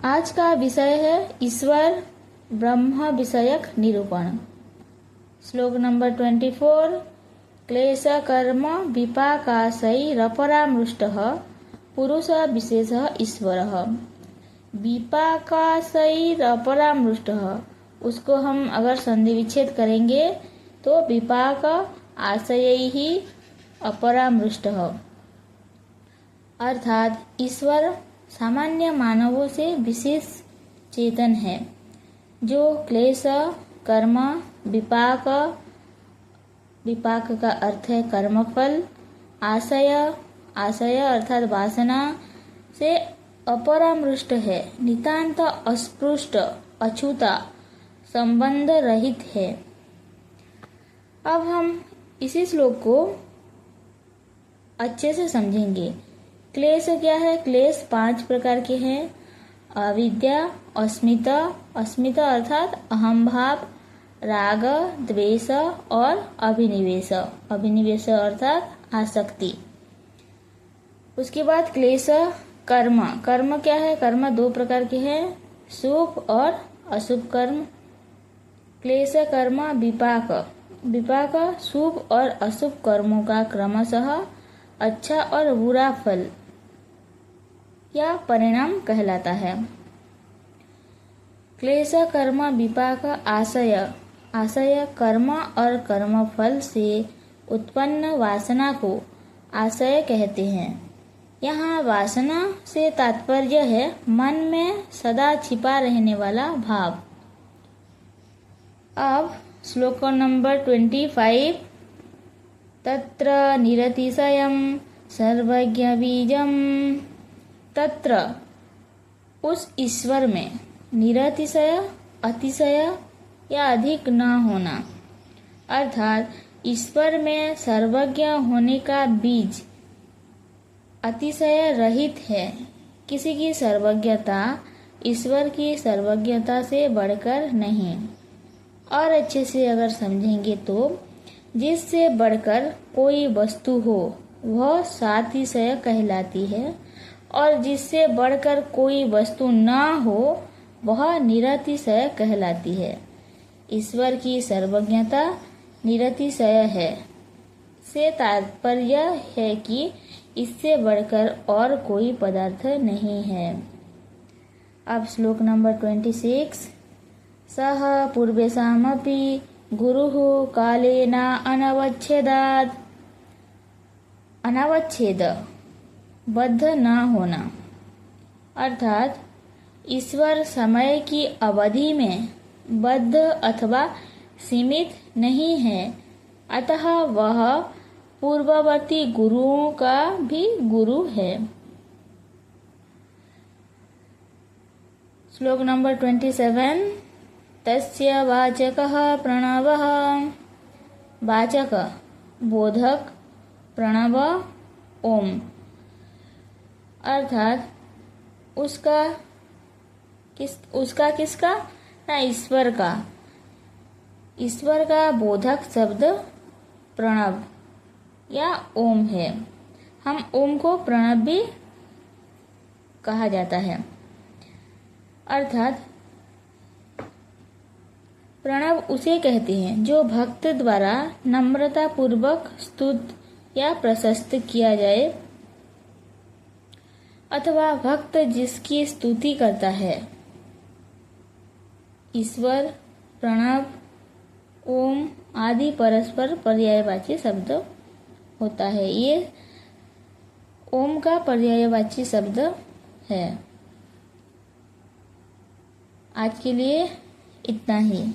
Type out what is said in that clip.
आज का विषय है ईश्वर ब्रह्म विषयक निरूपण। श्लोक नंबर 24। क्लेश कर्म विपाकाशैरपरामृष्टः पुरुष विशेष ईश्वरः। विपाकाशैरपरामृष्टः, उसको हम अगर संधि विच्छेद करेंगे तो विपाक आशयैः अपरामृष्टः, अर्थात ईश्वर सामान्य मानवों से विशेष चेतन है, जो क्लेश कर्म विपाक, विपाक का अर्थ है कर्मफल, आशय, आशय अर्थात वासना से अपरामृष्ट है, नितांत अस्पृष्ट अछूता संबंध रहित है। अब हम इसी श्लोक को अच्छे से समझेंगे। क्लेश क्या है? क्लेश 5 प्रकार के हैं। अविद्या, अस्मिता, अस्मिता अर्थात अहम भाव, राग, द्वेष और अभिनिवेश, अभिनिवेश अर्थात आसक्ति। उसके बाद क्लेश कर्म, कर्म क्या है? कर्म 2 प्रकार के हैं, शुभ और अशुभ कर्म। क्लेश कर्म विपाक, विपाक शुभ और अशुभ कर्मों का क्रमशः अच्छा और बुरा फल या परिणाम कहलाता है। क्लेश कर्म विपाक आशय, आशय कर्म और कर्म फल से उत्पन्न वासना को आशय कहते हैं। यहाँ वासना से तात्पर्य है मन में सदा छिपा रहने वाला भाव। अब श्लोक नंबर 25। तत्र निरतिशयं सर्वज्ञ बीजम, तत्र उस ईश्वर में, निरतिशय अतिशय या अधिक न होना, अर्थात ईश्वर में सर्वज्ञ होने का बीज अतिशय रहित है। किसी की सर्वज्ञता ईश्वर की सर्वज्ञता से बढ़कर नहीं। और अच्छे से अगर समझेंगे तो जिससे बढ़कर कोई वस्तु हो वह सातिशय कहलाती है, और जिससे बढ़कर कोई वस्तु न हो वह निरतिशय कहलाती है। ईश्वर की सर्वज्ञता निरतिशय है से तात्पर्य है कि इससे बढ़कर और कोई पदार्थ नहीं है। अब श्लोक नंबर 26। सह पूर्वेषामपि गुरुः कालेन अनवच्छेदात्, अनवच्छेद बद्ध न होना, अर्थात ईश्वर समय की अवधि में बद्ध अथवा सीमित नहीं है, अतः वह पूर्ववर्ती गुरुओं का भी गुरु है। श्लोक नंबर 27। तस्य वाचकः प्रणवः, वाचक बोधक प्रणव ओम, अर्थात उसका किसका ना ईश्वर का, ईश्वर का बोधक शब्द प्रणव या ओम है। हम ओम को प्रणव भी कहा जाता है, अर्थात प्रणव उसे कहते हैं जो भक्त द्वारा नम्रता पूर्वक स्तुत या प्रशस्त किया जाए, अथवा भक्त जिसकी स्तुति करता है। ईश्वर, प्रणव, ओम आदि परस्पर पर्यायवाची शब्द होता है। ये ओम का पर्यायवाची शब्द है। आज के लिए इतना ही।